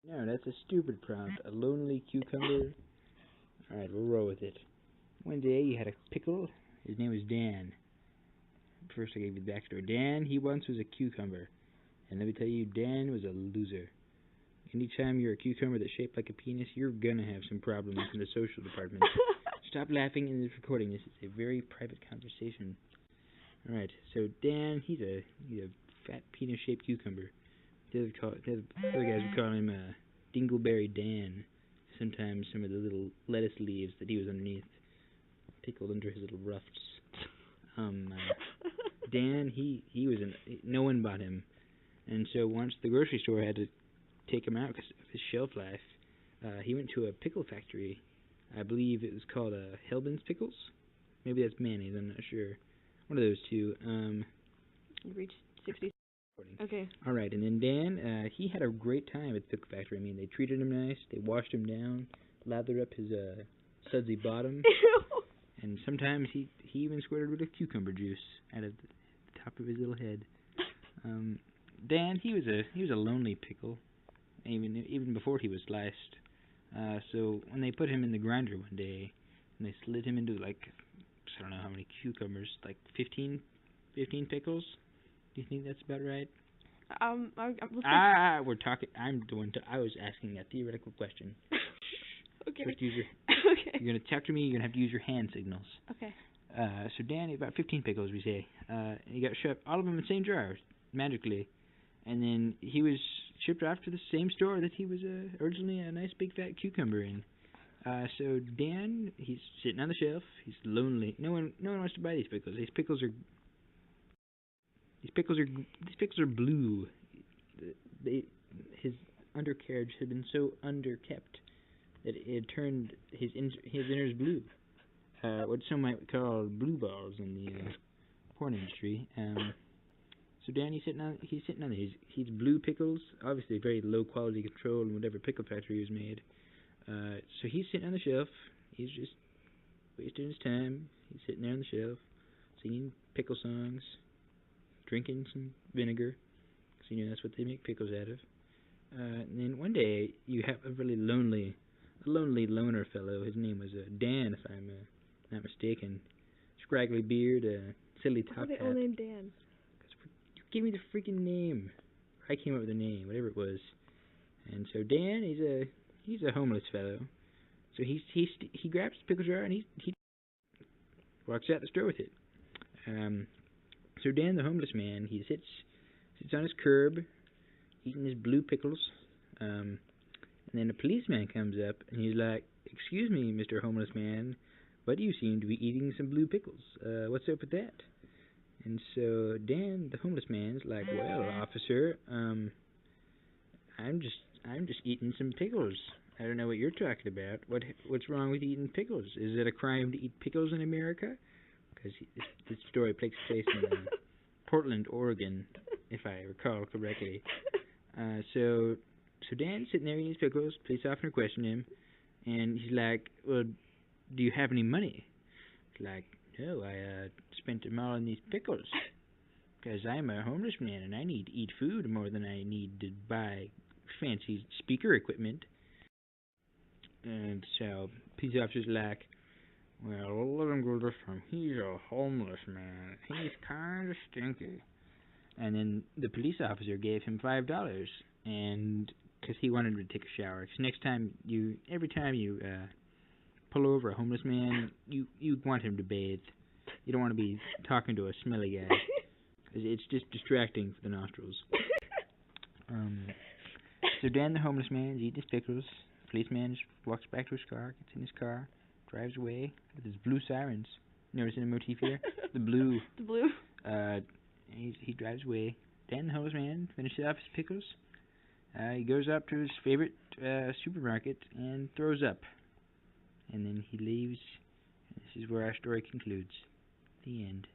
No, that's a stupid prompt. A lonely cucumber. Alright, we'll roll with it. One day you had a pickle. His name was Dan. First I gave you the backstory. Dan, he once was a cucumber. And let me tell you, Dan was a loser. Anytime you're a cucumber that's shaped like a penis, you're gonna have some problems in the social department. Stop laughing in this recording. This is a very private conversation. Alright, so Dan, he's a fat penis-shaped cucumber. The other guys would call him Dingleberry Dan. Sometimes some of the little lettuce leaves that he was underneath pickled under his little ruffs. Dan, he was no one bought him, and so once the grocery store had to take him out because of his shelf life, he went to a pickle factory. I believe it was called Hellman's Pickles. Maybe that's mayonnaise. I'm not sure. One of those two. You reached 60. Okay. All right, and then Dan, he had a great time at the pickle factory. I mean, they treated him nice. They washed him down, lathered up his sudsy bottom, and sometimes he even squirted a little cucumber juice out of the top of his little head. Dan, he was a lonely pickle, even before he was sliced. So when they put him in the grinder one day, and they slid him into I don't know how many cucumbers, like 15 pickles. Do you think that's about right? We're talking. I was asking a theoretical question. Okay. First, use your. Okay. You're gonna talk to me. You're gonna have to use your hand signals. Okay. So Dan, about 15 pickles, we say. He got shoved, all of them in the same jar, magically, and then he was shipped off to the same store that he was originally a nice big fat cucumber in. So Dan, he's sitting on the shelf. He's lonely. No one wants to buy these pickles. These pickles are blue. His undercarriage had been so underkept that it had turned his innards blue. What some might call blue balls in the porn industry. So Dan, he's sitting on he's blue pickles, obviously very low quality control in whatever pickle factory was made. So he's sitting on the shelf. He's just wasting his time. He's sitting there on the shelf, singing pickle songs, drinking some vinegar, because that's what they make pickles out of. And then one day you have a really lonely loner fellow. His name was Dan, if I'm not mistaken. Scraggly beard, silly top hat. Why they all named Dan? You gave me the freaking name. I came up with the name, whatever it was. And so Dan, he's a homeless fellow. So he grabs the pickle jar and he walks out the store with it. So Dan, the homeless man, he sits on his curb, eating his blue pickles. And then a policeman comes up and he's like, "Excuse me, Mr. Homeless Man, but you seem to be eating some blue pickles. What's up with that?" And so Dan, the homeless man, is like, "Well, officer, I'm just eating some pickles. I don't know what you're talking about. What's wrong with eating pickles? Is it a crime to eat pickles in America?" Because this story takes place in Portland, Oregon, if I recall correctly. So Dan's sitting there eating his pickles. Police officer questioned him, and he's like, "Well, do you have any money?" He's like, "No, I spent them all on these pickles, because I'm a homeless man and I need to eat food more than I need to buy fancy speaker equipment." And so police officer's like, "Well, let him go different. He's a homeless man. He's kind of stinky." And then the police officer gave him $5, and because he wanted to take a shower. Because every time you pull over a homeless man, you want him to bathe. You don't want to be talking to a smelly guy. 'Cause it's just distracting for the nostrils. So Dan, the homeless man, is eating his pickles. The policeman just walks back to his car, gets in his car, drives away with his blue sirens. You notice the motif here? The blue. The blue. He drives away. Dan, the homeless man, finishes off his pickles. He goes up to his favorite supermarket and throws up. And then he leaves. This is where our story concludes. The end.